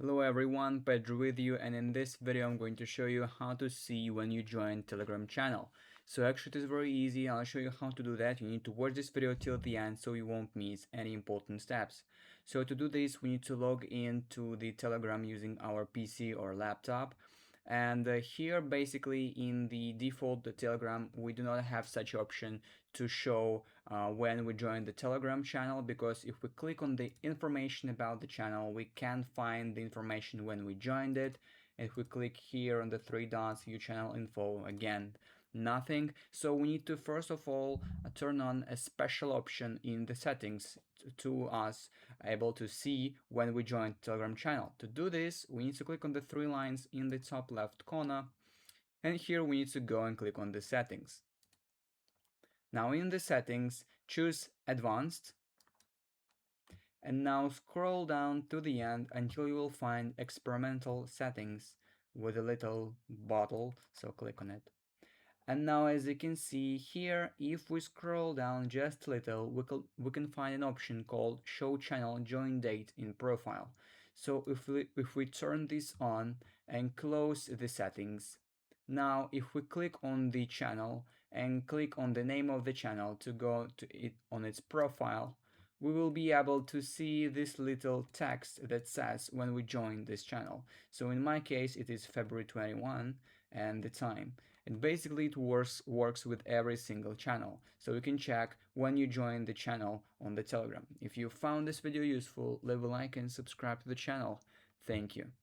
Hello everyone, Pedro with you, and in this video I'm going to show you how to see when you join Telegram channel. So actually it is very easy. I'll show you how to do that. You need to watch this video till the end so you won't miss any important steps. So to do this we need to log into the Telegram using our PC or laptop. And here basically in the default the Telegram we do not have such option to show when we join the Telegram channel, because if we click on the information about the channel we can find the information when we joined it. If we click here on the three dots, view channel info, again nothing. So we need to first of all turn on a special option in the settings to us able to see when we join Telegram channel. To do this we need to click on the three lines in the top left corner, and here we need to go and click on the settings. Now in the settings choose advanced, and now scroll down to the end until you will find experimental settings with a little bottle, so click on it. And now as you can see here, if we scroll down just a little, we can find an option called show channel join date in profile. So if we turn this on and close the settings, now if we click on the channel and click on the name of the channel to go to it on its profile, we will be able to see this little text that says when we join this channel. So in my case it is February 21 and the time. And basically it works with every single channel. So you can check when you join the channel on the Telegram. If you found this video useful, leave a like and subscribe to the channel. Thank you.